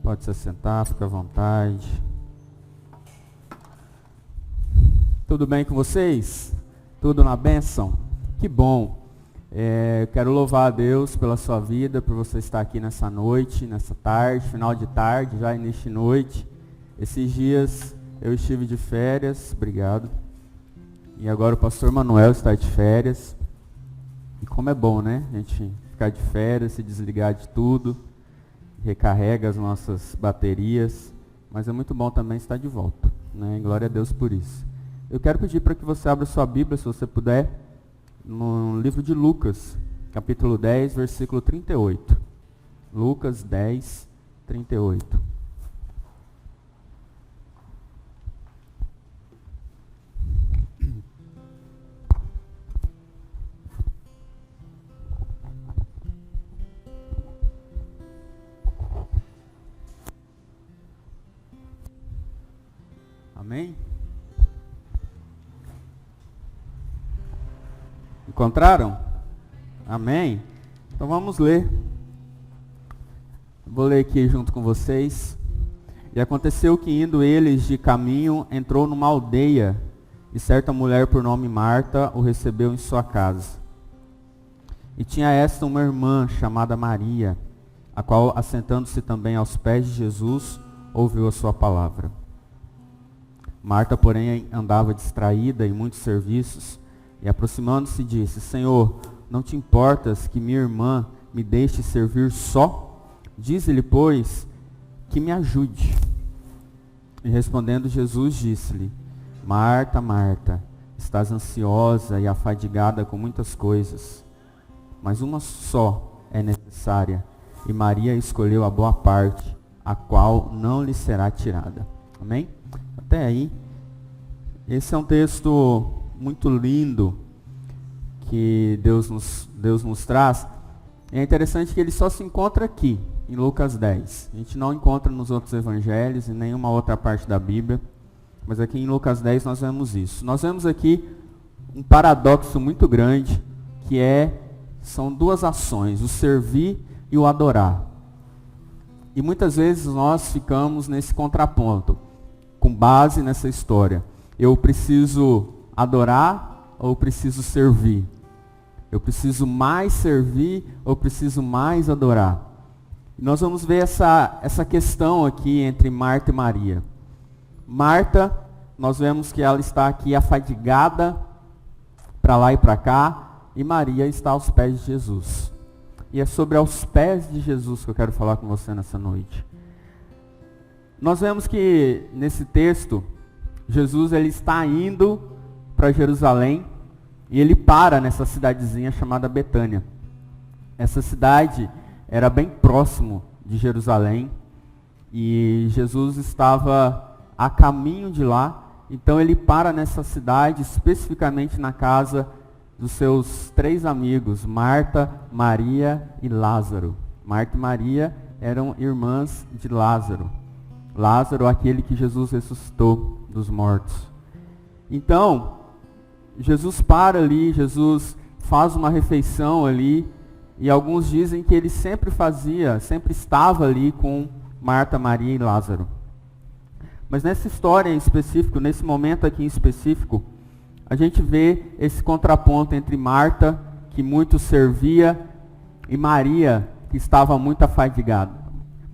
Pode se assentar, fica à vontade. Tudo bem com vocês? Tudo na bênção? Que bom. Quero louvar a Deus pela sua vida, por você estar aqui nessa noite, nessa tarde, final de tarde, já início de noite. Esses dias eu estive de férias, obrigado. E agora o pastor Manuel está de férias. E como é bom, né? A gente ficar de férias, se desligar de tudo, recarrega as nossas baterias. Mas é muito bom também estar de volta, né? Glória a Deus por isso. Eu quero pedir para que você abra sua Bíblia, se você puder, no livro de Lucas, capítulo 10, versículo 38. Lucas 10, 38. Amém? Encontraram? Amém? Então vamos ler. Vou ler aqui junto com vocês. E aconteceu que indo eles de caminho, entrou numa aldeia, e certa mulher por nome Marta o recebeu em sua casa. E tinha esta uma irmã chamada Maria, a qual, assentando-se também aos pés de Jesus, ouviu a sua palavra. Marta, porém, andava distraída em muitos serviços, e aproximando-se disse: Senhor, não te importas que minha irmã me deixe servir só? Dize-lhe, pois, que me ajude. E respondendo Jesus, disse-lhe: Marta, Marta, estás ansiosa e afadigada com muitas coisas, mas uma só é necessária, e Maria escolheu a boa parte, a qual não lhe será tirada. Amém? Até aí, esse é um texto muito lindo que Deus nos traz. É interessante que ele só se encontra aqui, em Lucas 10. A gente não encontra nos outros evangelhos, em nenhuma outra parte da Bíblia, mas aqui em Lucas 10 nós vemos isso. Nós vemos aqui um paradoxo muito grande, que são duas ações, o servir e o adorar. E muitas vezes nós ficamos nesse contraponto, com base nessa história. Eu preciso adorar ou preciso servir? Eu preciso mais servir ou preciso mais adorar? E nós vamos ver essa questão aqui entre Marta e Maria. Marta, nós vemos que ela está aqui afadigada para lá e para cá, e Maria está aos pés de Jesus. E é sobre aos pés de Jesus que eu quero falar com você nessa noite. Nós vemos que nesse texto, Jesus ele está indo para Jerusalém e ele para nessa cidadezinha chamada Betânia. Essa cidade era bem próximo de Jerusalém e Jesus estava a caminho de lá. Então ele para nessa cidade, especificamente na casa dos seus 3 amigos, Marta, Maria e Lázaro. Marta e Maria eram irmãs de Lázaro. Lázaro, aquele que Jesus ressuscitou dos mortos. Então, Jesus para ali, Jesus faz uma refeição ali, e alguns dizem que ele sempre estava ali com Marta, Maria e Lázaro. Mas nessa história em específico, nesse momento aqui em específico, a gente vê esse contraponto entre Marta, que muito servia, e Maria, que estava muito afadigada.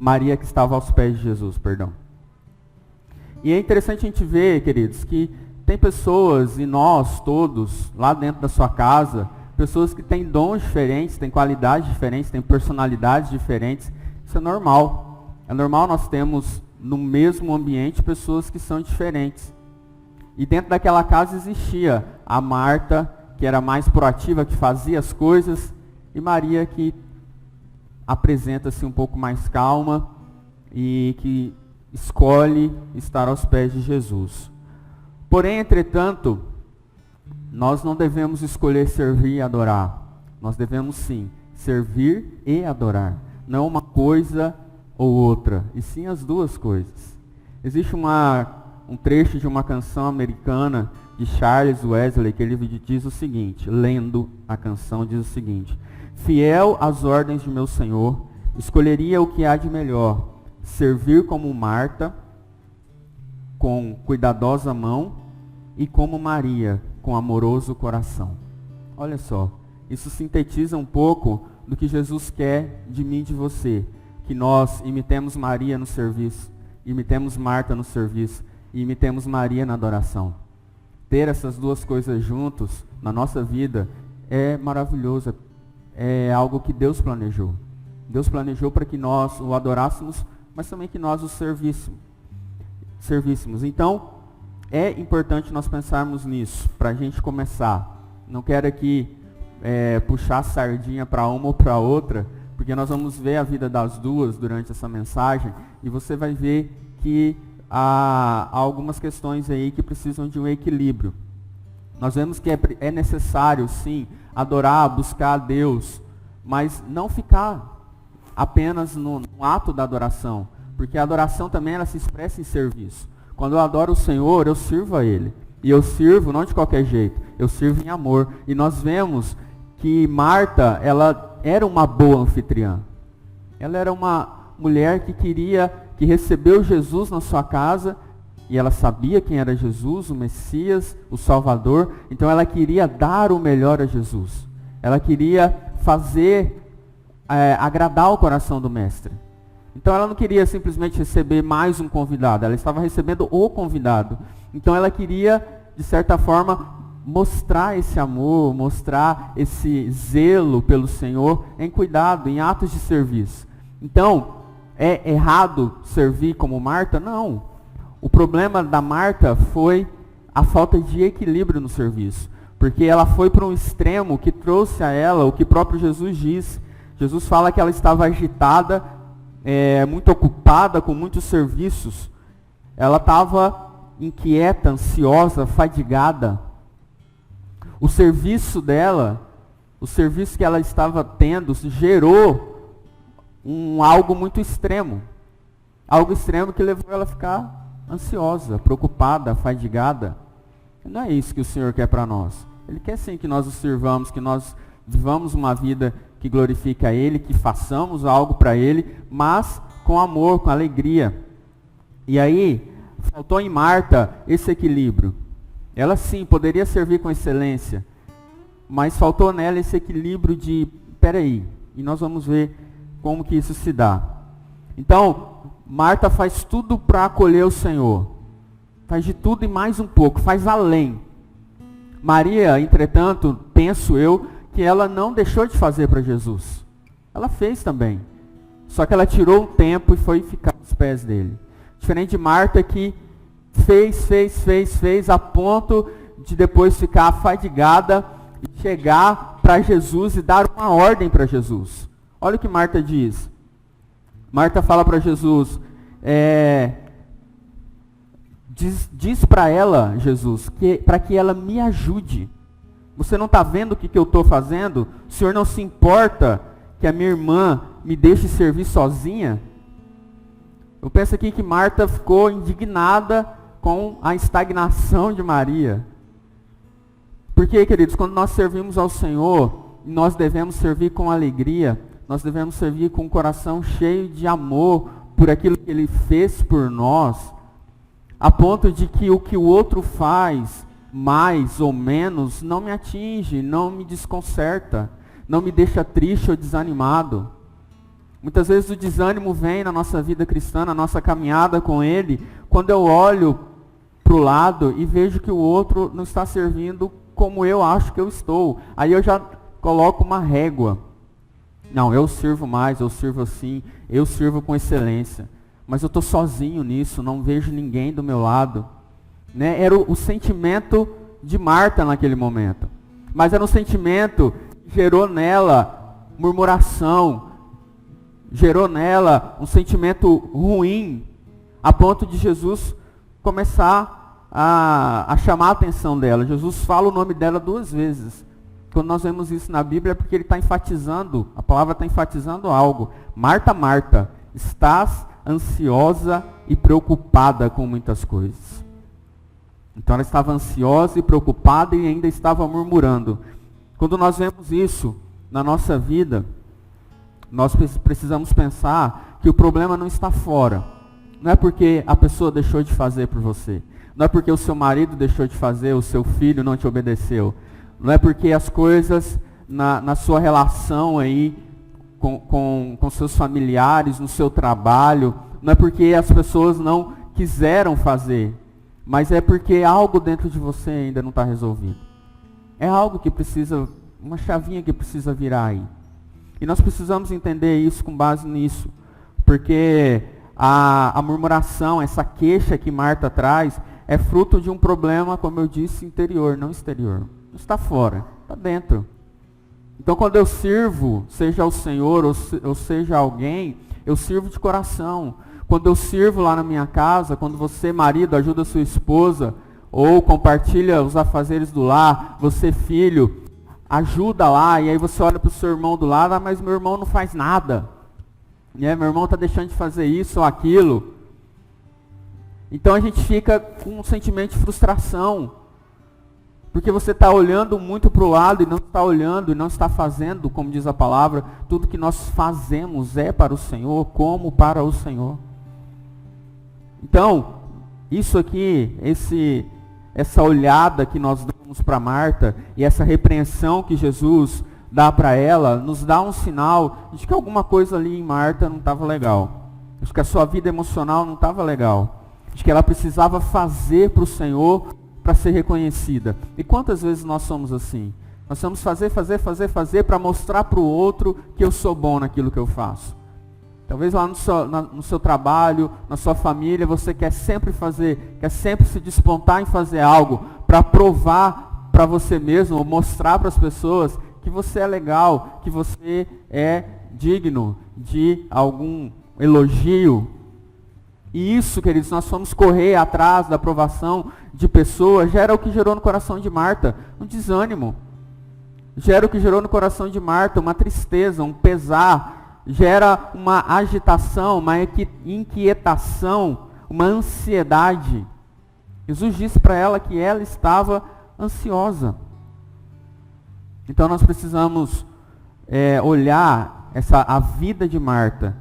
Maria que estava aos pés de Jesus, perdão. E é interessante a gente ver, queridos, que tem pessoas, e nós todos, lá dentro da sua casa, pessoas que têm dons diferentes, têm qualidades diferentes, têm personalidades diferentes. Isso é normal. É normal nós termos no mesmo ambiente pessoas que são diferentes. E dentro daquela casa existia a Marta, que era mais proativa, que fazia as coisas, e Maria, que apresenta-se um pouco mais calma e que escolhe estar aos pés de Jesus. Porém, entretanto, nós não devemos escolher servir e adorar. Nós devemos sim servir e adorar. Não uma coisa ou outra, e sim as duas coisas. Existe um trecho de uma canção americana de Charles Wesley que ele diz o seguinte, lendo a canção, diz o seguinte: fiel às ordens de meu Senhor, escolheria o que há de melhor, servir como Marta, com cuidadosa mão, e como Maria, com amoroso coração. Olha só, isso sintetiza um pouco do que Jesus quer de mim e de você, que nós imitemos Maria no serviço, imitemos Marta no serviço, e imitemos Maria na adoração. Ter essas duas coisas juntos na nossa vida é maravilhoso, é algo que Deus planejou. Deus planejou para que nós o adorássemos, mas também que nós o servíssemos. Então, é importante nós pensarmos nisso, para a gente começar. Não quero aqui puxar a sardinha para uma ou para outra, porque nós vamos ver a vida das duas durante essa mensagem, e você vai ver que há algumas questões aí que precisam de um equilíbrio. Nós vemos que é necessário, sim, adorar, buscar a Deus, mas não ficar apenas no ato da adoração, porque a adoração também ela se expressa em serviço. Quando eu adoro o Senhor, eu sirvo a Ele. E eu sirvo não de qualquer jeito, eu sirvo em amor. E nós vemos que Marta, ela era uma boa anfitriã. Ela era uma mulher que recebeu Jesus na sua casa, e ela sabia quem era Jesus, o Messias, o Salvador. Então ela queria dar o melhor a Jesus. Ela queria agradar o coração do Mestre. Então ela não queria simplesmente receber mais um convidado, ela estava recebendo o convidado. Então ela queria, de certa forma, mostrar esse amor, mostrar esse zelo pelo Senhor em cuidado, em atos de serviço. Então, é errado servir como Marta? Não. O problema da Marta foi a falta de equilíbrio no serviço. Porque ela foi para um extremo que trouxe a ela o que próprio Jesus diz. Jesus fala que ela estava agitada, muito ocupada com muitos serviços. Ela estava inquieta, ansiosa, fadigada. O serviço dela, o serviço que ela estava tendo, gerou algo muito extremo. Algo extremo que levou ela a ficar ansiosa, preocupada, fadigada. Não é isso que o Senhor quer para nós. Ele quer sim que nós o sirvamos, que nós vivamos uma vida que glorifique a Ele, que façamos algo para Ele, mas com amor, com alegria. E aí, faltou em Marta esse equilíbrio. Ela sim, poderia servir com excelência, mas faltou nela esse equilíbrio de, peraí, e nós vamos ver como que isso se dá. Então, Marta faz tudo para acolher o Senhor. Faz de tudo e mais um pouco, faz além. Maria, entretanto, penso eu, que ela não deixou de fazer para Jesus. Ela fez também. Só que ela tirou um tempo e foi ficar aos pés dele. Diferente de Marta que fez, a ponto de depois ficar fadigada e chegar para Jesus e dar uma ordem para Jesus. Olha o que Marta diz. Marta fala para Jesus, diz para ela, Jesus, para que ela me ajude. Você não está vendo o que eu estou fazendo? O Senhor não se importa que a minha irmã me deixe servir sozinha? Eu penso aqui que Marta ficou indignada com a estagnação de Maria. Porque, queridos, quando nós servimos ao Senhor, nós devemos servir com alegria, nós devemos servir com um coração cheio de amor por aquilo que Ele fez por nós, a ponto de que o que o outro faz, mais ou menos, não me atinge, não me desconcerta, não me deixa triste ou desanimado. Muitas vezes o desânimo vem na nossa vida cristã, na nossa caminhada com Ele, quando eu olho para o lado e vejo que o outro não está servindo como eu acho que eu estou. Aí eu já coloco uma régua. Não, eu sirvo mais, eu sirvo assim, eu sirvo com excelência. Mas eu estou sozinho nisso, não vejo ninguém do meu lado. Né? Era o sentimento de Marta naquele momento. Mas era um sentimento que gerou nela murmuração, gerou nela um sentimento ruim, a ponto de Jesus começar a chamar a atenção dela. Jesus fala o nome dela 2 vezes. Quando nós vemos isso na Bíblia é porque ele está enfatizando, a palavra está enfatizando algo. Marta, Marta, estás ansiosa e preocupada com muitas coisas. Então ela estava ansiosa e preocupada e ainda estava murmurando. Quando nós vemos isso na nossa vida, nós precisamos pensar que o problema não está fora. Não é porque a pessoa deixou de fazer por você. Não é porque o seu marido deixou de fazer, o seu filho não te obedeceu. Não é porque as coisas na sua relação aí com seus familiares, no seu trabalho, não é porque as pessoas não quiseram fazer, mas é porque algo dentro de você ainda não está resolvido. É algo que precisa, uma chavinha que precisa virar aí. E nós precisamos entender isso com base nisso, porque a murmuração, essa queixa que Marta traz, é fruto de um problema, como eu disse, interior, não exterior. Não está fora, está dentro. Então quando eu sirvo, seja o Senhor ou seja alguém, eu sirvo de coração. Quando eu sirvo lá na minha casa, quando você, marido, ajuda a sua esposa, ou compartilha os afazeres do lar, você, filho, ajuda lá, e aí você olha para o seu irmão do lado, mas meu irmão não faz nada. Meu irmão está deixando de fazer isso ou aquilo. Então a gente fica com um sentimento de frustração. Porque você está olhando muito para o lado e não está olhando e não está fazendo, como diz a palavra, tudo que nós fazemos é para o Senhor, como para o Senhor. Então, isso aqui, essa olhada que nós damos para Marta e essa repreensão que Jesus dá para ela, nos dá um sinal de que alguma coisa ali em Marta não estava legal. De que a sua vida emocional não estava legal. De que ela precisava fazer para o Senhor para ser reconhecida. E quantas vezes nós somos assim? Nós vamos fazer para mostrar para o outro que eu sou bom naquilo que eu faço. Talvez lá no seu trabalho, na sua família, você quer sempre fazer, quer sempre se despontar em fazer algo para provar para você mesmo, ou mostrar para as pessoas que você é legal, que você é digno de algum elogio. E isso, queridos, nós fomos correr atrás da aprovação de pessoas, gera o que gerou no coração de Marta, um desânimo. Gera o que gerou no coração de Marta, uma tristeza, um pesar. Gera uma agitação, uma inquietação, uma ansiedade. Jesus disse para ela que ela estava ansiosa. Então nós precisamos olhar a vida de Marta,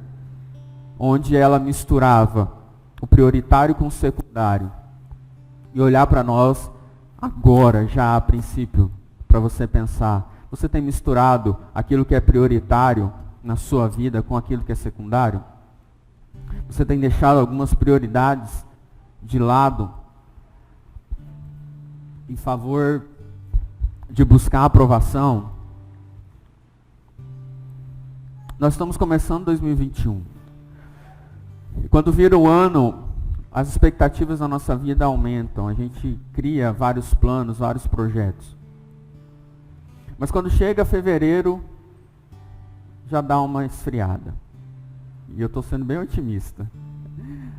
onde ela misturava o prioritário com o secundário. E olhar para nós agora, já a princípio, para você pensar, você tem misturado aquilo que é prioritário na sua vida com aquilo que é secundário? Você tem deixado algumas prioridades de lado em favor de buscar aprovação? Nós estamos começando 2021. E quando vira o ano, as expectativas na nossa vida aumentam. A gente cria vários planos, vários projetos. Mas quando chega fevereiro, já dá uma esfriada. E eu estou sendo bem otimista.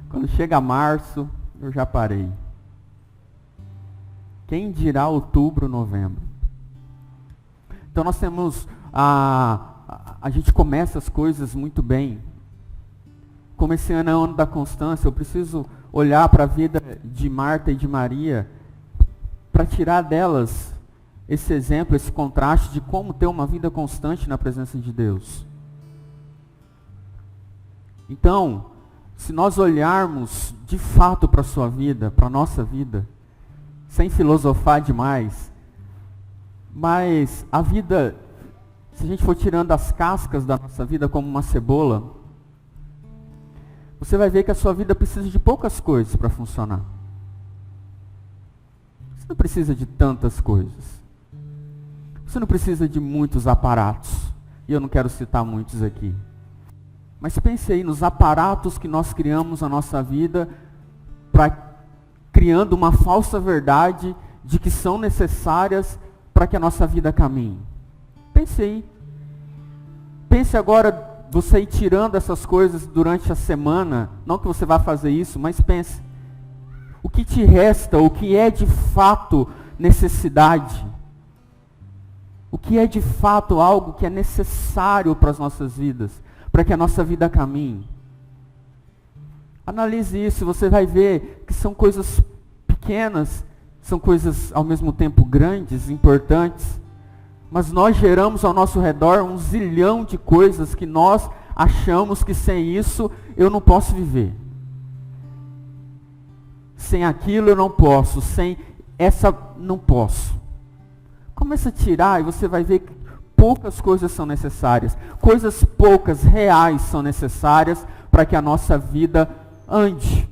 Quando chega março, eu já parei. Quem dirá outubro, novembro? Então nós temos a gente começa as coisas muito bem. Como esse ano é o ano da constância, eu preciso olhar para a vida de Marta e de Maria para tirar delas esse exemplo, esse contraste de como ter uma vida constante na presença de Deus. Então, se nós olharmos de fato para a sua vida, para a nossa vida, sem filosofar demais, mas a vida, se a gente for tirando as cascas da nossa vida como uma cebola, você vai ver que a sua vida precisa de poucas coisas para funcionar. Você não precisa de tantas coisas. Você não precisa de muitos aparatos. E eu não quero citar muitos aqui. Mas pense aí nos aparatos que nós criamos na nossa vida, criando uma falsa verdade de que são necessárias para que a nossa vida caminhe. Pense aí. Pense agora você ir tirando essas coisas durante a semana. Não que você vá fazer isso, mas pense. O que te resta, o que é de fato necessidade? O que é de fato algo que é necessário para as nossas vidas, para que a nossa vida caminhe? Analise isso, você vai ver que são coisas pequenas, são coisas ao mesmo tempo grandes, importantes, mas nós geramos ao nosso redor um zilhão de coisas que nós achamos que sem isso eu não posso viver. Sem aquilo eu não posso, sem essa não posso. Começa a tirar e você vai ver que poucas coisas são necessárias. Coisas poucas, reais, são necessárias para que a nossa vida ande.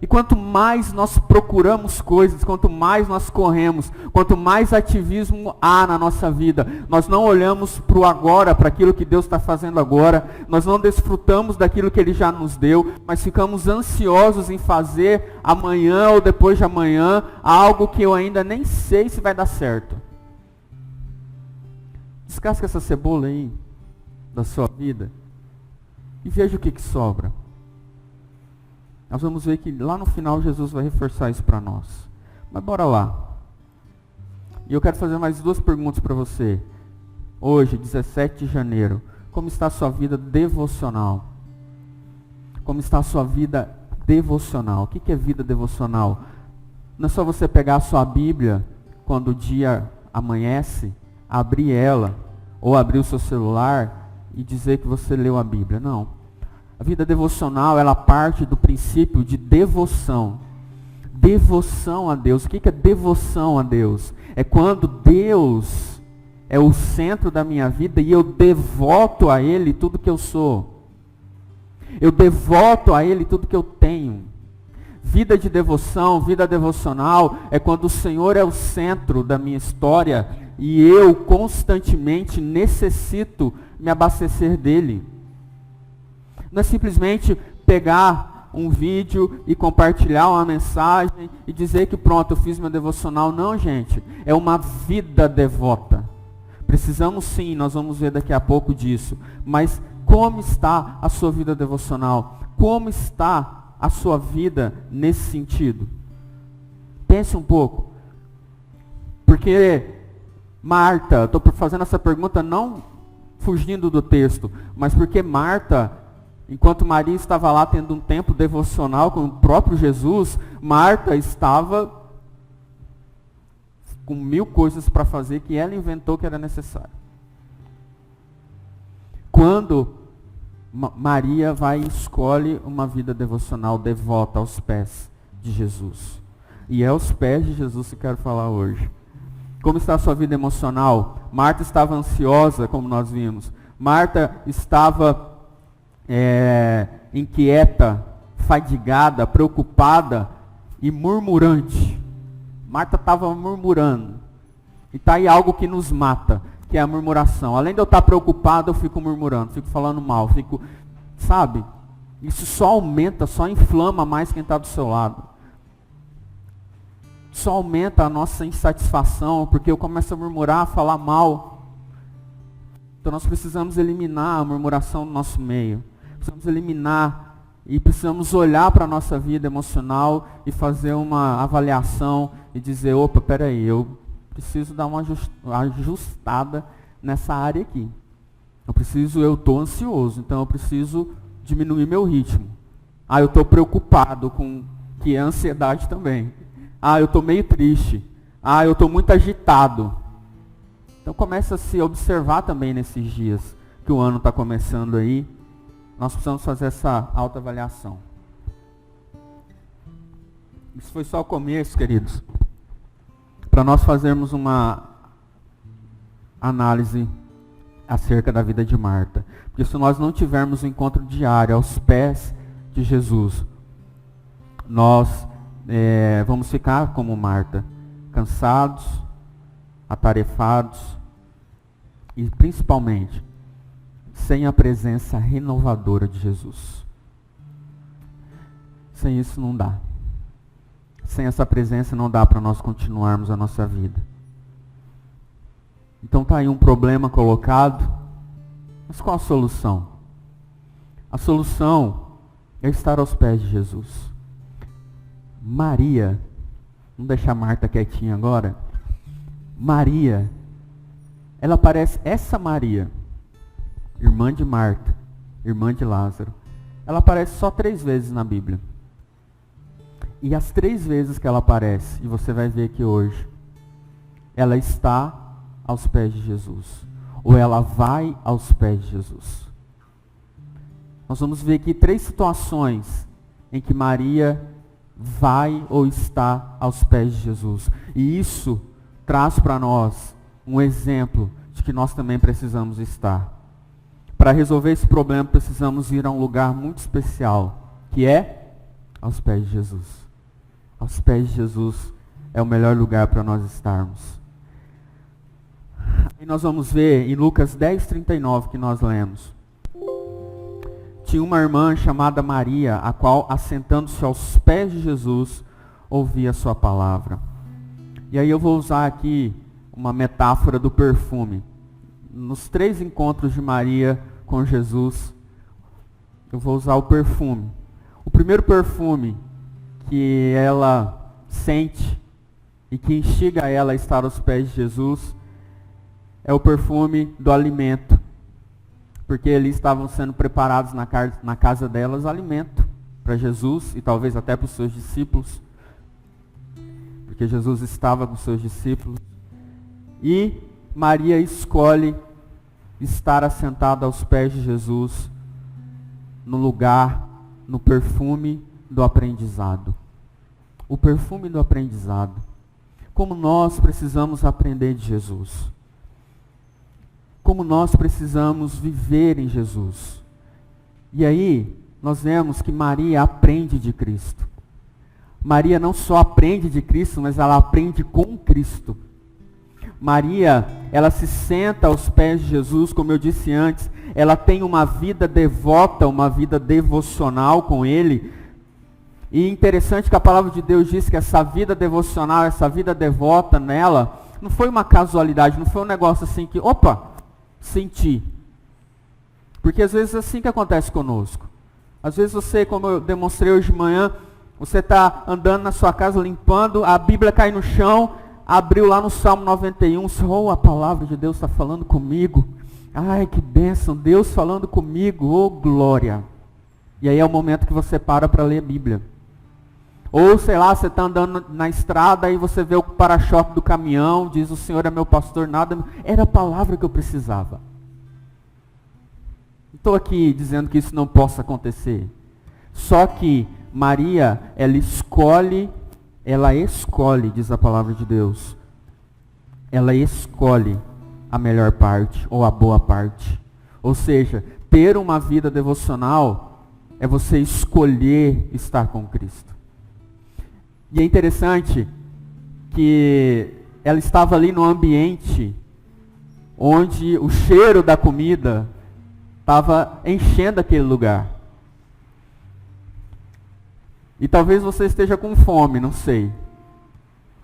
E quanto mais nós procuramos coisas, quanto mais nós corremos, quanto mais ativismo há na nossa vida, nós não olhamos para o agora, para aquilo que Deus está fazendo agora, nós não desfrutamos daquilo que Ele já nos deu, mas ficamos ansiosos em fazer amanhã ou depois de amanhã algo que eu ainda nem sei se vai dar certo. Descasca essa cebola aí da sua vida e veja o que sobra. Nós vamos ver que lá no final Jesus vai reforçar isso para nós. Mas bora lá. E eu quero fazer mais 2 perguntas para você. Hoje, 17 de janeiro. Como está a sua vida devocional? Como está a sua vida devocional? O que é vida devocional? Não é só você pegar a sua Bíblia quando o dia amanhece, abrir ela, ou abrir o seu celular e dizer que você leu a Bíblia. Não. A vida devocional, ela parte do princípio de devoção. Devoção a Deus. O que é devoção a Deus? É quando Deus é o centro da minha vida e eu devoto a Ele tudo que eu sou. Eu devoto a Ele tudo que eu tenho. Vida de devoção, vida devocional, é quando o Senhor é o centro da minha história e eu constantemente necessito me abastecer dEle. Não é simplesmente pegar um vídeo e compartilhar uma mensagem e dizer que pronto, eu fiz meu devocional. Não, gente. É uma vida devota. Precisamos sim, nós vamos ver daqui a pouco disso. Mas como está a sua vida devocional? Como está a sua vida nesse sentido? Pense um pouco. Porque Marta, estou fazendo essa pergunta não fugindo do texto, mas porque Marta, enquanto Maria estava lá tendo um tempo devocional com o próprio Jesus, Marta estava com 1000 coisas para fazer que ela inventou que era necessário. Quando Maria vai e escolhe uma vida devocional devota aos pés de Jesus. E é aos pés de Jesus que eu quero falar hoje. Como está a sua vida emocional? Marta estava ansiosa, como nós vimos. Marta estava inquieta, fadigada, preocupada e murmurante. Marta estava murmurando. E está aí algo que nos mata, que é a murmuração. Além de eu estar preocupado, eu fico murmurando, fico falando mal, sabe? Isso só aumenta, só inflama mais quem está do seu lado. Só aumenta a nossa insatisfação, porque eu começo a murmurar, a falar mal. Então nós precisamos eliminar a murmuração do nosso meio. Precisamos eliminar e precisamos olhar para a nossa vida emocional e fazer uma avaliação e dizer, opa, peraí, eu preciso dar uma ajustada nessa área aqui. Eu estou ansioso, então eu preciso diminuir meu ritmo. Eu estou preocupado com, que é ansiedade também. Eu estou meio triste. Eu estou muito agitado. Então começa a se observar também nesses dias que o ano está começando aí. Nós precisamos fazer essa autoavaliação. Isso foi só o começo, queridos. Para nós fazermos uma análise acerca da vida de Marta. Porque se nós não tivermos um encontro diário aos pés de Jesus, nós vamos ficar como Marta, cansados, atarefados e principalmente sem a presença renovadora de Jesus. Sem isso não dá. Sem essa presença não dá para nós continuarmos a nossa vida. Então está aí um problema colocado, mas qual a solução? A solução é estar aos pés de Jesus. Maria, vamos deixar Marta quietinha agora. Maria, ela parece, essa Maria, irmã de Marta, irmã de Lázaro, ela aparece só 3 vezes na Bíblia. E as 3 vezes que ela aparece, e você vai ver aqui hoje, ela está aos pés de Jesus. ou ela vai aos pés de Jesus. Nós vamos ver aqui 3 situações em que Maria vai ou está aos pés de Jesus. E isso traz para nós um exemplo de que nós também precisamos estar. Para resolver esse problema, precisamos ir a um lugar muito especial, que é aos pés de Jesus. Aos pés de Jesus é o melhor lugar para nós estarmos. E nós vamos ver em Lucas 10:39 que nós lemos. Tinha uma irmã chamada Maria, a qual, assentando-se aos pés de Jesus, ouvia a sua palavra. E aí eu vou usar aqui uma metáfora do perfume. Nos 3 encontros de Maria com Jesus, eu vou usar o perfume. O primeiro perfume que ela sente e que instiga ela a estar aos pés de Jesus é o perfume do alimento. Porque eles estavam sendo preparados na casa delas alimento para Jesus e talvez até para os seus discípulos. Porque Jesus estava com os seus discípulos. E Maria escolhe estar assentada aos pés de Jesus no lugar, no perfume do aprendizado. O perfume do aprendizado. Como nós precisamos aprender de Jesus. Como nós precisamos viver em Jesus. E aí, nós vemos que Maria aprende de Cristo. Maria não só aprende de Cristo, mas ela aprende com Cristo. Maria, ela se senta aos pés de Jesus, como eu disse antes, ela tem uma vida devota, uma vida devocional com Ele. E interessante que a palavra de Deus diz que essa vida devocional, essa vida devota nela, não foi uma casualidade, não foi um negócio assim que, opa, senti. Porque às vezes é assim que acontece conosco. Às vezes você, como eu demonstrei hoje de manhã, você está andando na sua casa limpando, a Bíblia cai no chão, abriu lá no Salmo 91, a palavra de Deus está falando comigo. Ai, que bênção, Deus falando comigo, oh glória. E aí é o momento que você para ler a Bíblia. Ou, sei lá, você está andando na estrada e você vê o para-choque do caminhão, diz o Senhor é meu pastor, nada. Era a palavra que eu precisava. Não estou aqui dizendo que isso não possa acontecer. Só que Maria, ela escolhe, diz a palavra de Deus. Ela escolhe a melhor parte, ou a boa parte. Ou seja, ter uma vida devocional é você escolher estar com Cristo. E é interessante que ela estava ali no ambiente onde o cheiro da comida estava enchendo aquele lugar. E talvez você esteja com fome, não sei.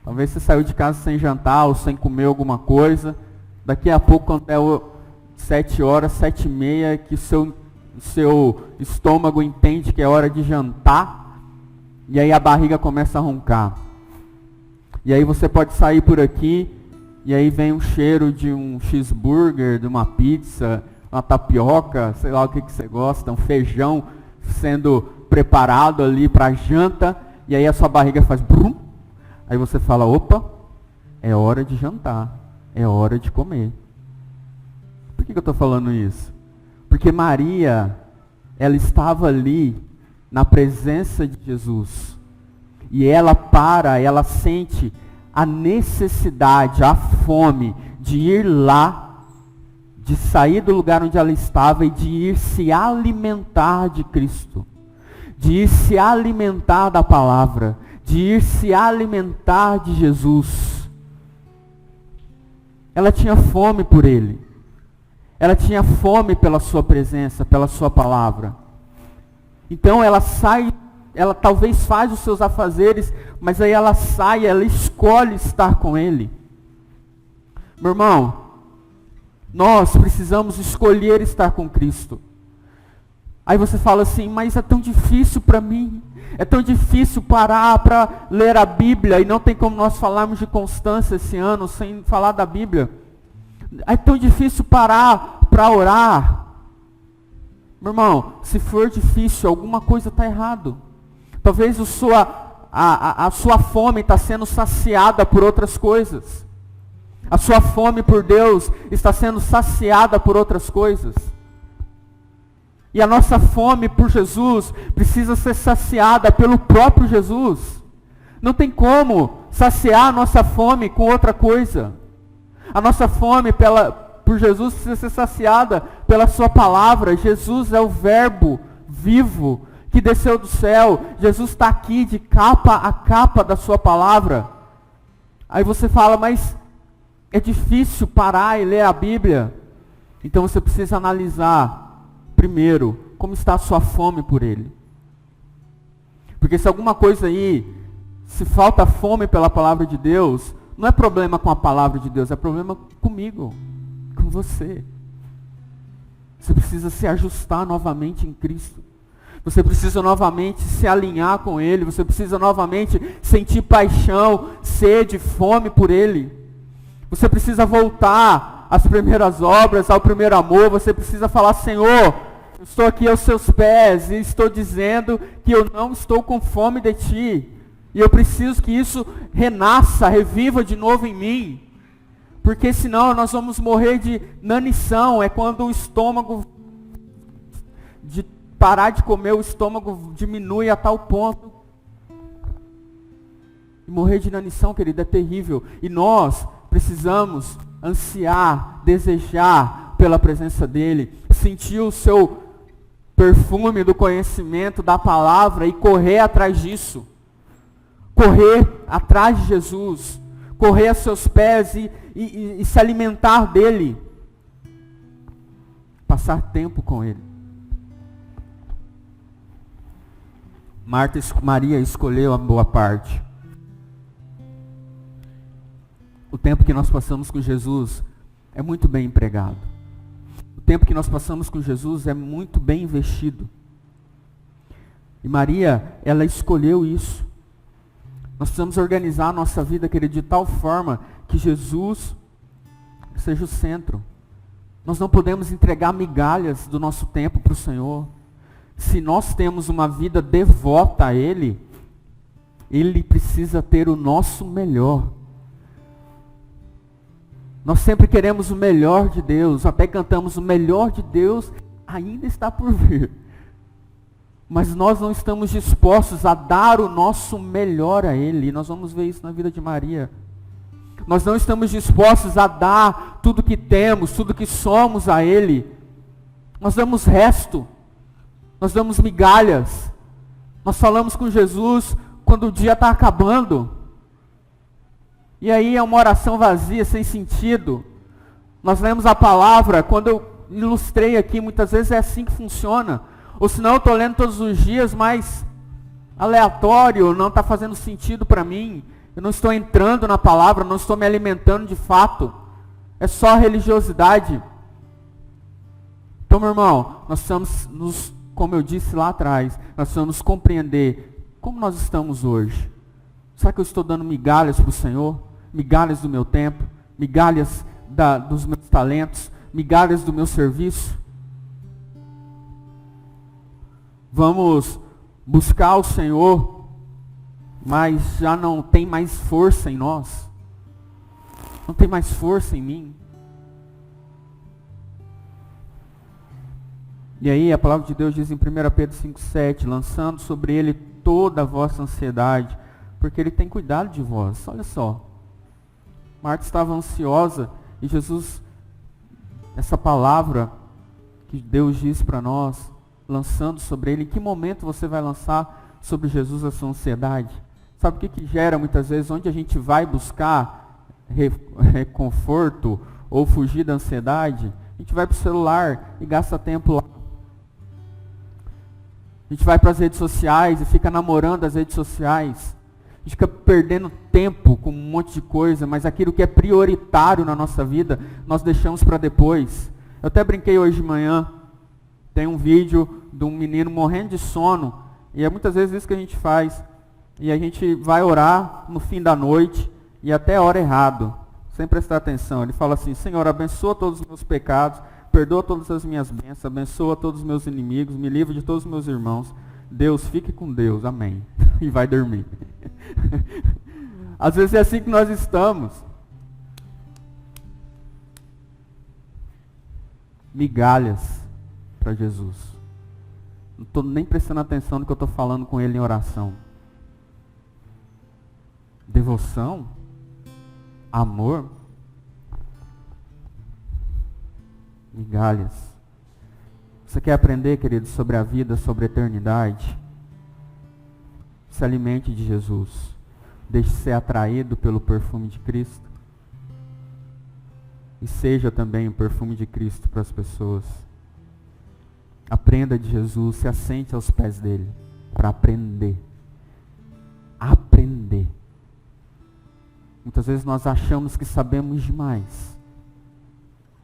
Talvez você saiu de casa sem jantar ou sem comer alguma coisa. Daqui a pouco, quando é 7 horas, 7h30, que o seu estômago entende que é hora de jantar. E aí a barriga começa a roncar. E aí você pode sair por aqui, e aí vem um cheiro de um cheeseburger, de uma pizza, uma tapioca, sei lá o que você gosta, um feijão sendo preparado ali para janta, e aí a sua barriga faz brum. Aí você fala, opa, é hora de jantar, é hora de comer. Por que eu estou falando isso? Porque Maria, ela estava ali na presença de Jesus. E ela sente a necessidade, a fome de ir lá, de sair do lugar onde ela estava e de ir se alimentar de Cristo. De ir se alimentar da palavra. De ir se alimentar de Jesus. Ela tinha fome por Ele. Ela tinha fome pela sua presença, pela sua palavra. Então ela sai, ela talvez faz os seus afazeres, mas aí ela sai, ela escolhe estar com Ele. Meu irmão, nós precisamos escolher estar com Cristo. Aí você fala assim, mas é tão difícil para mim. É tão difícil parar para ler a Bíblia, e não tem como nós falarmos de constância esse ano sem falar da Bíblia. É tão difícil parar para orar. Meu irmão, se for difícil, alguma coisa está errado. Talvez a sua fome está sendo saciada por outras coisas. A sua fome por Deus está sendo saciada por outras coisas. E a nossa fome por Jesus precisa ser saciada pelo próprio Jesus. Não tem como saciar a nossa fome com outra coisa. A nossa fome por Jesus precisa ser saciada pela sua palavra. Jesus é o verbo vivo que desceu do céu. Jesus está aqui de capa a capa da sua palavra. Aí você fala, mas é difícil parar e ler a Bíblia. Então você precisa analisar, primeiro, como está a sua fome por Ele. Porque se alguma coisa aí, se falta fome pela palavra de Deus, não é problema com a palavra de Deus, é problema comigo, com você. Você precisa se ajustar novamente em Cristo. Você precisa novamente se alinhar com Ele. Você precisa novamente sentir paixão, sede, fome por Ele. Você precisa voltar às primeiras obras, ao primeiro amor. Você precisa falar, Senhor, eu estou aqui aos seus pés e estou dizendo que eu não estou com fome de Ti. E eu preciso que isso renasça, reviva de novo em mim. Porque senão nós vamos morrer de inanição. É quando o estômago, de parar de comer, o estômago diminui a tal ponto. E morrer de inanição, querido, é terrível. E nós precisamos ansiar, desejar pela presença dEle, sentir o seu perfume do conhecimento da palavra e correr atrás disso. Correr atrás de Jesus, correr a seus pés e se alimentar dEle. Passar tempo com Ele. Maria escolheu a boa parte. O tempo que nós passamos com Jesus é muito bem empregado. O tempo que nós passamos com Jesus é muito bem investido. E Maria, ela escolheu isso. Nós precisamos organizar a nossa vida, querido, de tal forma que Jesus seja o centro. Nós não podemos entregar migalhas do nosso tempo para o Senhor. Se nós temos uma vida devota a Ele, Ele precisa ter o nosso melhor. Nós sempre queremos o melhor de Deus, até cantamos o melhor de Deus ainda está por vir. Mas nós não estamos dispostos a dar o nosso melhor a Ele. E nós vamos ver isso na vida de Maria. Nós não estamos dispostos a dar tudo que temos, tudo que somos a Ele. Nós damos resto. Nós damos migalhas. Nós falamos com Jesus quando o dia está acabando. E aí é uma oração vazia, sem sentido. Nós lemos a palavra, quando eu ilustrei aqui, muitas vezes é assim que funciona. Ou senão eu estou lendo todos os dias, mas aleatório, não está fazendo sentido para mim. Eu não estou entrando na palavra, não estou me alimentando de fato. É só religiosidade. Então, meu irmão, nós precisamos como eu disse lá atrás, nós precisamos compreender como nós estamos hoje. Será que eu estou dando migalhas para o Senhor? Migalhas do meu tempo, migalhas dos meus talentos, migalhas do meu serviço? Vamos buscar o Senhor, mas já não tem mais força em nós. Não tem mais força em mim. E aí a palavra de Deus diz em 1 Pedro 5,7, lançando sobre Ele toda a vossa ansiedade, porque Ele tem cuidado de vós. Olha só. Marta estava ansiosa e Jesus, essa palavra que Deus diz para nós, lançando sobre Ele, em que momento você vai lançar sobre Jesus a sua ansiedade? Sabe o que gera muitas vezes, onde a gente vai buscar reconforto ou fugir da ansiedade? A gente vai para o celular e gasta tempo lá. A gente vai para as redes sociais e fica namorando as redes sociais. A gente fica perdendo tempo com um monte de coisa, mas aquilo que é prioritário na nossa vida, nós deixamos para depois. Eu até brinquei hoje de manhã, tem um vídeo de um menino morrendo de sono, e é muitas vezes isso que a gente faz. E a gente vai orar no fim da noite, e até ora errado, sem prestar atenção. Ele fala assim: Senhor, abençoa todos os meus pecados, perdoa todas as minhas bênçãos, abençoa todos os meus inimigos, me livra de todos os meus irmãos. Deus, fique com Deus, amém. E vai dormir. Às vezes é assim que nós estamos. migalhas para Jesus. Não estou nem prestando atenção no que eu estou falando com ele em oração. Devoção? Amor? Migalhas. Você quer aprender, querido, sobre a vida, sobre a eternidade? Se alimente de Jesus. Deixe ser atraído pelo perfume de Cristo. E seja também o perfume de Cristo para as pessoas. Aprenda de Jesus, se assente aos pés dele para aprender. Aprender. Muitas vezes nós achamos que sabemos demais,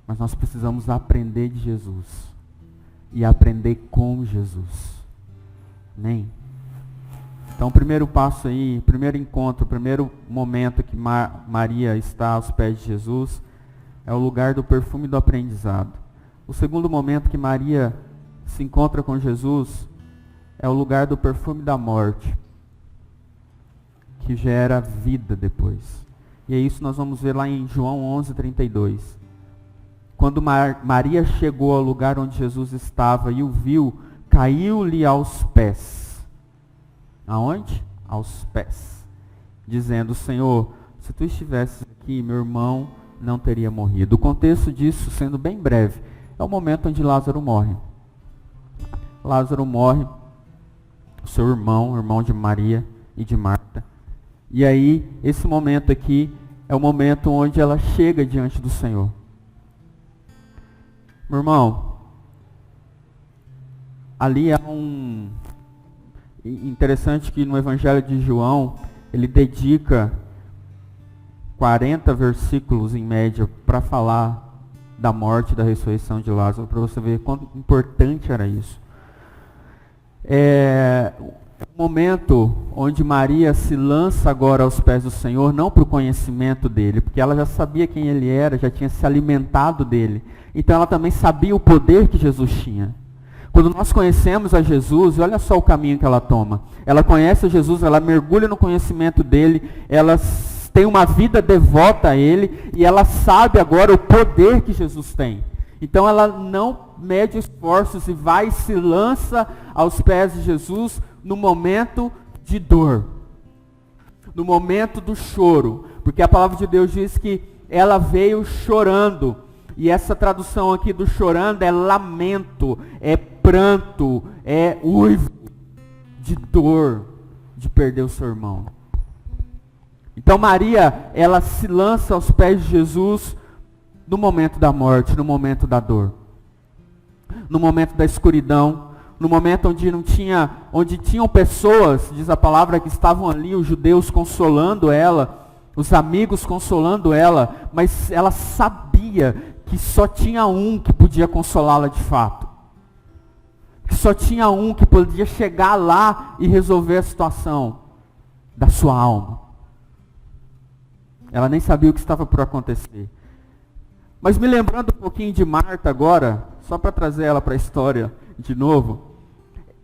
mas nós precisamos aprender de Jesus e aprender com Jesus. Amém? Então, o primeiro passo aí, primeiro encontro, o primeiro momento que Maria está aos pés de Jesus é o lugar do perfume do aprendizado. O segundo momento que Maria se encontra com Jesus é o lugar do perfume da morte, que gera vida depois. E é isso que nós vamos ver lá em João 11:32. Quando Maria chegou ao lugar onde Jesus estava e o viu, caiu-lhe aos pés. Aonde? Aos pés. Dizendo: Senhor, se tu estivesses aqui, meu irmão não teria morrido. O contexto disso, sendo bem breve, é o momento onde Lázaro morre. Lázaro morre, seu irmão, o irmão de Maria e de Marta. E aí, esse momento aqui é o momento onde ela chega diante do Senhor. Meu irmão, ali é interessante que no Evangelho de João, ele dedica 40 versículos em média para falar da morte e da ressurreição de Lázaro, para você ver quão importante era isso. É um momento onde Maria se lança agora aos pés do Senhor, não para o conhecimento dele, porque ela já sabia quem ele era, já tinha se alimentado dele. Então ela também sabia o poder que Jesus tinha. Quando nós conhecemos a Jesus, olha só o caminho que ela toma. Ela conhece a Jesus, ela mergulha no conhecimento dele, ela tem uma vida devota a ele, e ela sabe agora o poder que Jesus tem. Então ela não mede esforços e vai e se lança aos pés de Jesus no momento de dor, no momento do choro, porque a palavra de Deus diz que ela veio chorando, e essa tradução aqui do chorando é lamento, é pranto, é uivo de dor de perder o seu irmão. Então Maria, ela se lança aos pés de Jesus no momento da morte, no momento da dor, no momento da escuridão, no momento onde tinham pessoas, diz a palavra, que estavam ali, os judeus consolando ela, os amigos consolando ela, mas ela sabia que só tinha um que podia consolá-la de fato. Que só tinha um que podia chegar lá e resolver a situação da sua alma. Ela nem sabia o que estava por acontecer. Mas me lembrando um pouquinho de Marta agora, só para trazer ela para a história de novo.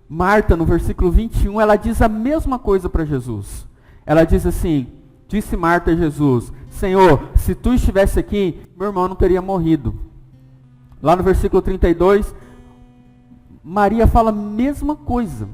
Marta, no versículo 21, ela diz a mesma coisa para Jesus. Ela diz assim: disse Marta a Jesus: Senhor, se tu estivesse aqui, meu irmão não teria morrido. Lá no versículo 32, Maria fala a mesma coisa.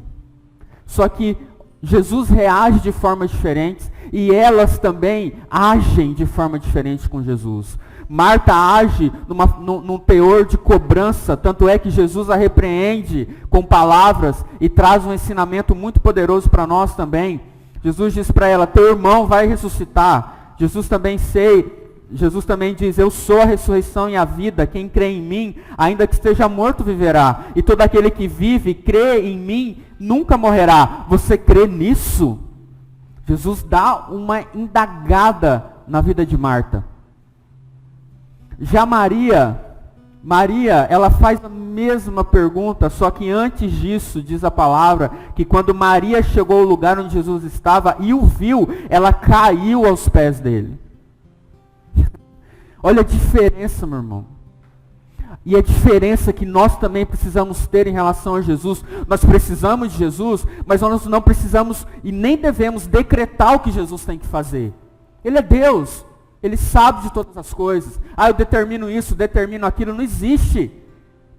Só que Jesus reage de formas diferentes e elas também agem de forma diferente com Jesus. Marta age num teor de cobrança, tanto é que Jesus a repreende com palavras e traz um ensinamento muito poderoso para nós também. Jesus diz para ela: teu irmão vai ressuscitar. Jesus também diz: eu sou a ressurreição e a vida, quem crê em mim, ainda que esteja morto, viverá. E todo aquele que vive e crê em mim, nunca morrerá. Você crê nisso? Jesus dá uma indagada na vida de Marta. Já Maria, ela faz a mesma pergunta, só que antes disso, diz a palavra, que quando Maria chegou ao lugar onde Jesus estava e o viu, ela caiu aos pés dele. Olha a diferença, meu irmão. E a diferença que nós também precisamos ter em relação a Jesus. Nós precisamos de Jesus, mas nós não precisamos e nem devemos decretar o que Jesus tem que fazer. Ele é Deus. Ele sabe de todas as coisas. Eu determino isso, determino aquilo. Não existe.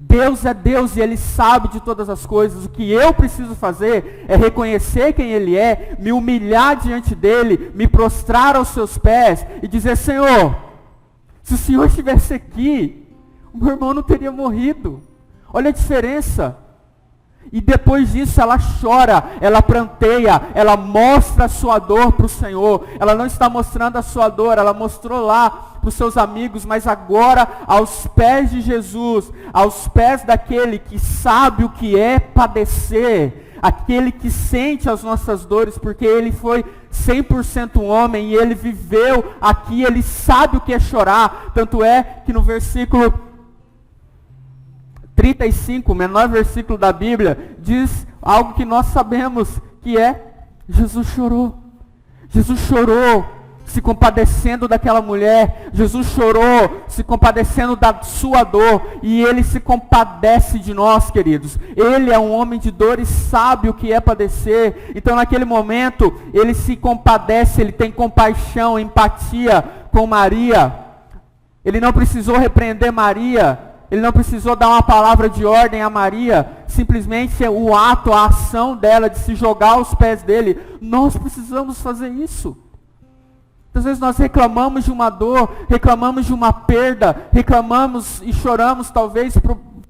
Deus é Deus e Ele sabe de todas as coisas. O que eu preciso fazer é reconhecer quem Ele é, me humilhar diante dEle, me prostrar aos seus pés e dizer: Senhor, se o Senhor estivesse aqui, o meu irmão não teria morrido. Olha a diferença. E depois disso ela chora, ela pranteia, ela mostra a sua dor para o Senhor. Ela não está mostrando a sua dor, ela mostrou lá para os seus amigos, mas agora aos pés de Jesus, aos pés daquele que sabe o que é padecer, aquele que sente as nossas dores, porque Ele foi 100% homem e Ele viveu aqui, Ele sabe o que é chorar. Tanto é que no versículo 35, o menor versículo da Bíblia, diz algo que nós sabemos, que é: Jesus chorou. Jesus chorou se compadecendo daquela mulher. Jesus chorou se compadecendo da sua dor. E Ele se compadece de nós, queridos. Ele é um homem de dor e sabe o que é padecer. Então naquele momento, Ele se compadece, Ele tem compaixão, empatia com Maria. Ele não precisou repreender Maria. Ele não precisou dar uma palavra de ordem a Maria, simplesmente o ato, a ação dela de se jogar aos pés dele. Nós precisamos fazer isso. Às vezes nós reclamamos de uma dor, reclamamos de uma perda, reclamamos e choramos talvez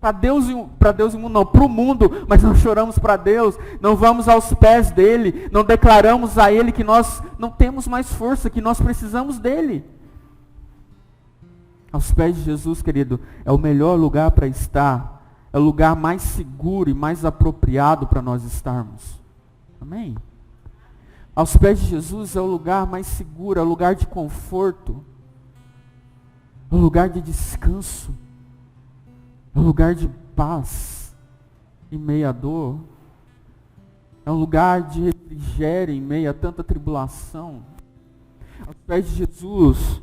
para Deus e mundo, não, para o mundo, mas não choramos para Deus, não vamos aos pés dele, não declaramos a Ele que nós não temos mais força, que nós precisamos dele. Aos pés de Jesus, querido, é o melhor lugar para estar. É o lugar mais seguro e mais apropriado para nós estarmos. Amém? Aos pés de Jesus é o lugar mais seguro, é o lugar de conforto. É o lugar de descanso. É o lugar de paz em meio à dor. É um lugar de refrigério em meio a tanta tribulação. Aos pés de Jesus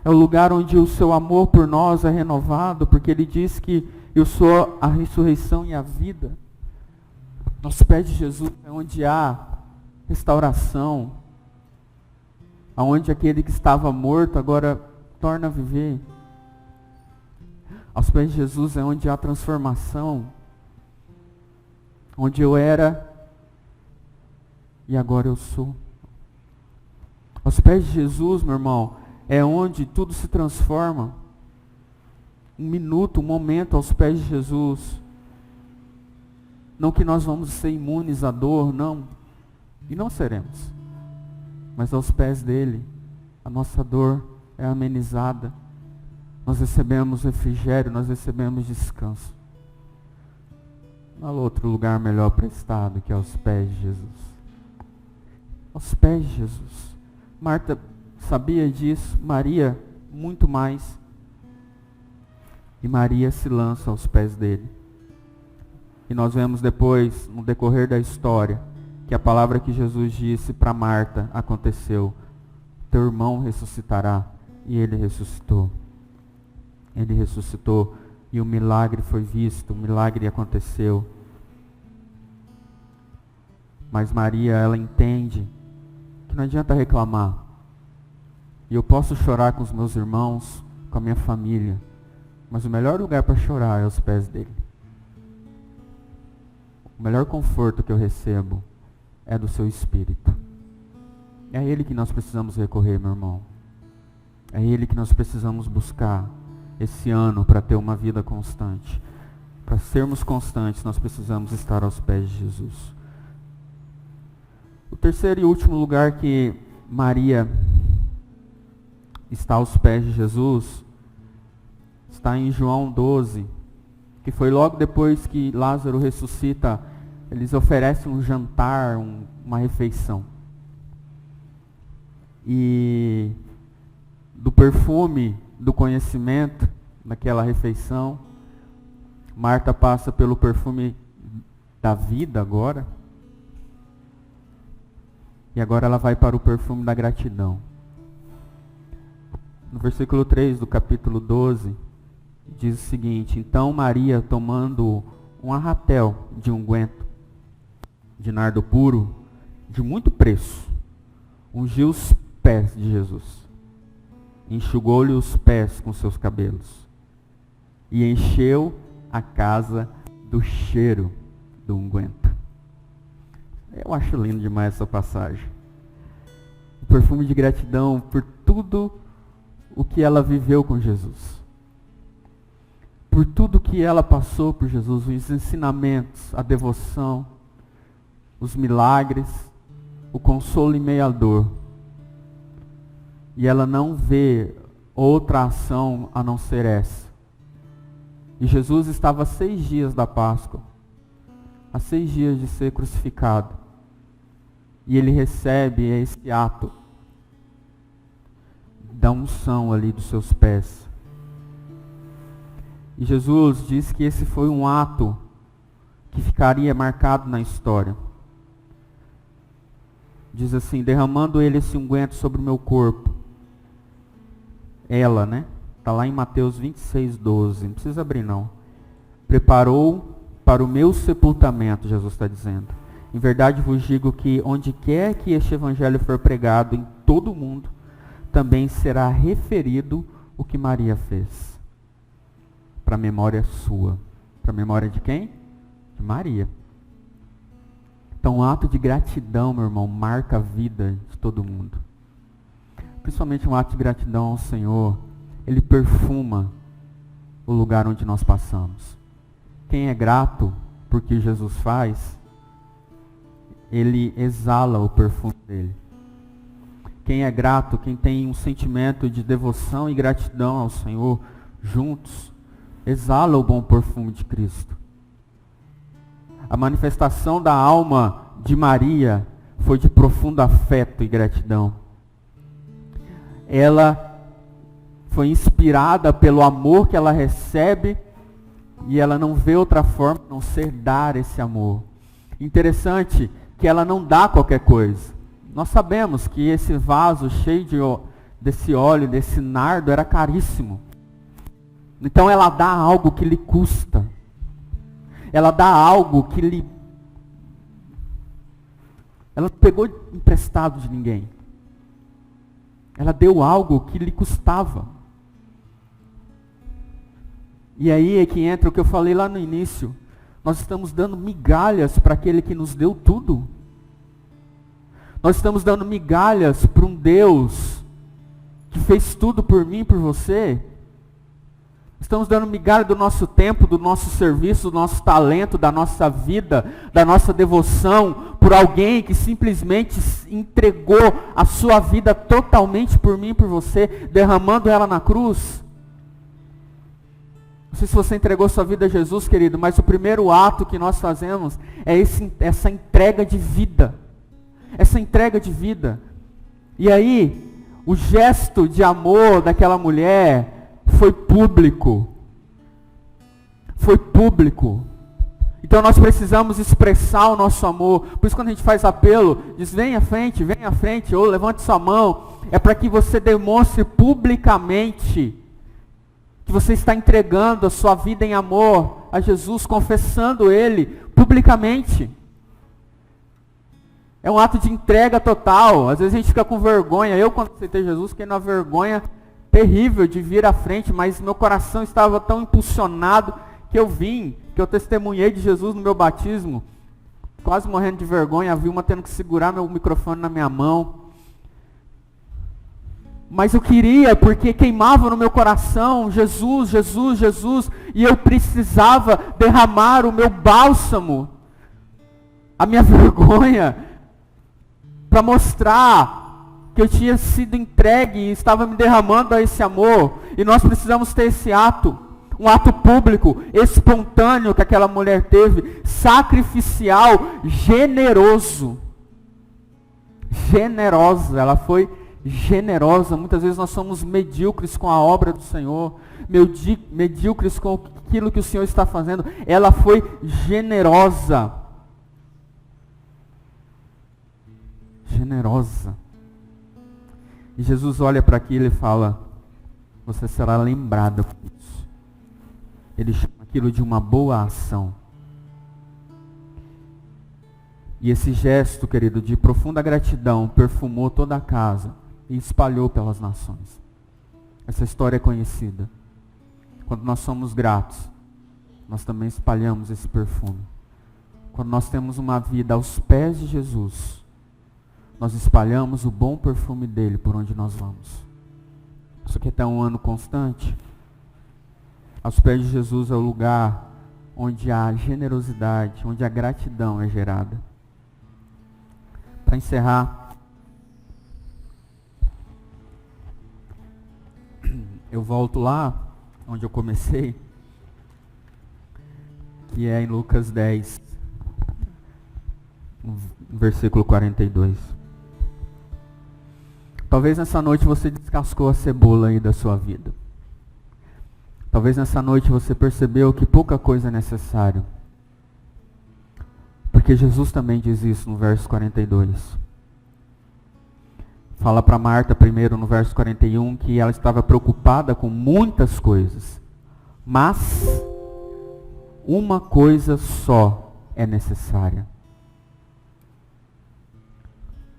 é o lugar onde o seu amor por nós é renovado, porque Ele diz que eu sou a ressurreição e a vida. Aos pés de Jesus é onde há restauração, aonde aquele que estava morto agora torna a viver. Aos pés de Jesus é onde há transformação, onde eu era e agora eu sou. Aos pés de Jesus, meu irmão, é onde tudo se transforma. Um minuto, um momento aos pés de Jesus. Não que nós vamos ser imunes à dor, não. E não seremos. Mas aos pés dele, a nossa dor é amenizada. Nós recebemos refrigério, nós recebemos descanso. Não há outro lugar melhor para estar do que aos pés de Jesus. Aos pés de Jesus. Marta sabia disso, Maria muito mais. E Maria se lança aos pés dele. E nós vemos depois, no decorrer da história, que a palavra que Jesus disse para Marta aconteceu. Teu irmão ressuscitará. E ele ressuscitou. Ele ressuscitou e o milagre foi visto, o milagre aconteceu. Mas Maria, ela entende que não adianta reclamar. E eu posso chorar com os meus irmãos, com a minha família, mas o melhor lugar para chorar é aos pés dele. O melhor conforto que eu recebo é do seu Espírito. É a Ele que nós precisamos recorrer, meu irmão. É a Ele que nós precisamos buscar esse ano para ter uma vida constante. Para sermos constantes, nós precisamos estar aos pés de Jesus. O terceiro e último lugar que Maria está aos pés de Jesus está em João 12, que foi logo depois que Lázaro ressuscita. Eles oferecem um jantar, uma refeição. E do perfume do conhecimento daquela refeição, Marta passa pelo perfume da vida agora. E agora ela vai para o perfume da gratidão. No versículo 3 do capítulo 12, diz o seguinte: então Maria, tomando um arratel de unguento de nardo puro, de muito preço, ungiu os pés de Jesus, enxugou-lhe os pés com seus cabelos, e encheu a casa do cheiro do unguento. Eu acho lindo demais essa passagem. O perfume de gratidão por tudo o que ela viveu com Jesus. Por tudo que ela passou por Jesus, os ensinamentos, a devoção, os milagres, o consolo em meio à dor. E ela não vê outra ação a não ser essa. E Jesus estava a 6 dias da Páscoa, a 6 dias de ser crucificado. E ele recebe esse ato da unção ali dos seus pés. E Jesus diz que esse foi um ato que ficaria marcado na história. Diz assim: derramando ele esse unguento sobre o meu corpo. Ela, né? Está lá em Mateus 26:12. Não precisa abrir não. Preparou para o meu sepultamento, Jesus está dizendo. Em verdade vos digo que onde quer que este evangelho for pregado em todo o mundo, também será referido o que Maria fez. Para a memória sua. Para a memória de quem? De Maria. Então, um ato de gratidão, meu irmão, marca a vida de todo mundo. Principalmente um ato de gratidão ao Senhor, ele perfuma o lugar onde nós passamos. Quem é grato por que Jesus faz, ele exala o perfume dele. Quem é grato, quem tem um sentimento de devoção e gratidão ao Senhor, juntos, exala o bom perfume de Cristo. A manifestação da alma de Maria foi de profundo afeto e gratidão. Ela foi inspirada pelo amor que ela recebe e ela não vê outra forma a não ser dar esse amor. Interessante que ela não dá qualquer coisa. Nós sabemos que esse vaso cheio desse óleo, desse nardo, era caríssimo. Então ela dá algo que lhe custa. Ela dá algo que lhe... Ela não pegou emprestado de ninguém. Ela deu algo que lhe custava. E aí é que entra o que eu falei lá no início. Nós estamos dando migalhas para aquele que nos deu tudo. Nós estamos dando migalhas para um Deus que fez tudo por mim e por você. Estamos dando migalha do nosso tempo, do nosso serviço, do nosso talento, da nossa vida, da nossa devoção, por alguém que simplesmente entregou a sua vida totalmente por mim e por você, derramando ela na cruz. Não sei se você entregou sua vida a Jesus, querido, mas o primeiro ato que nós fazemos é essa entrega de vida. Essa entrega de vida. E aí, o gesto de amor daquela mulher foi público. Foi público. Então nós precisamos expressar o nosso amor. Por isso quando a gente faz apelo, diz vem à frente, ou levante sua mão. É para que você demonstre publicamente que você está entregando a sua vida em amor a Jesus, confessando Ele publicamente. É um ato de entrega total. Às vezes a gente fica com vergonha. Eu, quando aceitei Jesus, fiquei numa vergonha terrível de vir à frente, mas meu coração estava tão impulsionado que eu testemunhei de Jesus no meu batismo, quase morrendo de vergonha, a Vilma tendo que segurar meu microfone na minha mão. Mas eu queria, porque queimava no meu coração, Jesus, Jesus, Jesus, e eu precisava derramar o meu bálsamo, a minha vergonha, para mostrar que eu tinha sido entregue e estava me derramando a esse amor. E nós precisamos ter esse ato, um ato público, espontâneo que aquela mulher teve, sacrificial, generoso. Generosa, ela foi generosa. Muitas vezes nós somos medíocres com a obra do Senhor, medíocres com aquilo que o Senhor está fazendo. Ela foi generosa. Generosa. E Jesus olha para aquilo e fala, você será lembrado por isso. Ele chama aquilo de uma boa ação. E esse gesto, querido, de profunda gratidão, perfumou toda a casa e espalhou pelas nações. Essa história é conhecida. Quando nós somos gratos, nós também espalhamos esse perfume. Quando nós temos uma vida aos pés de Jesus, nós espalhamos o bom perfume dele por onde nós vamos. Isso aqui é um ano constante. Aos pés de Jesus é o lugar onde a generosidade, onde a gratidão é gerada. Para encerrar, eu volto lá onde eu comecei, que é em Lucas 10, versículo 42. Talvez nessa noite você descascou a cebola aí da sua vida. Talvez nessa noite você percebeu que pouca coisa é necessário. Porque Jesus também diz isso no verso 42. Fala para Marta primeiro no verso 41 que ela estava preocupada com muitas coisas. Mas uma coisa só é necessária.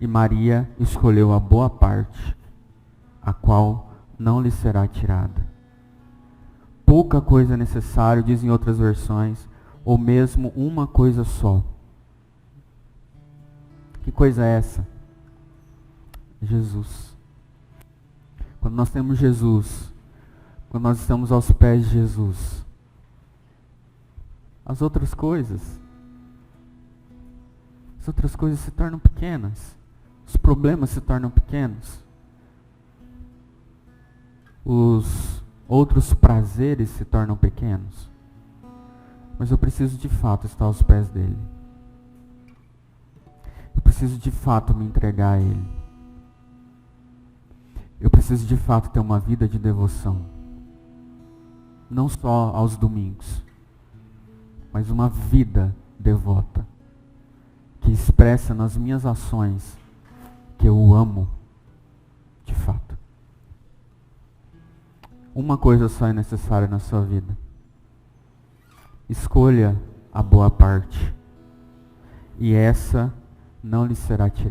E Maria escolheu a boa parte, a qual não lhe será tirada. Pouca coisa é necessária, diz em outras versões, ou mesmo uma coisa só. Que coisa é essa? Jesus. Quando nós temos Jesus, quando nós estamos aos pés de Jesus, as outras coisas se tornam pequenas. Os problemas se tornam pequenos. Os outros prazeres se tornam pequenos. Mas eu preciso de fato estar aos pés dele. Eu preciso de fato me entregar a ele. Eu preciso de fato ter uma vida de devoção. Não só aos domingos, mas uma vida devota. Que expressa nas minhas ações que eu o amo de fato. Uma coisa só é necessária na sua vida. Escolha a boa parte. E essa não lhe será tirada.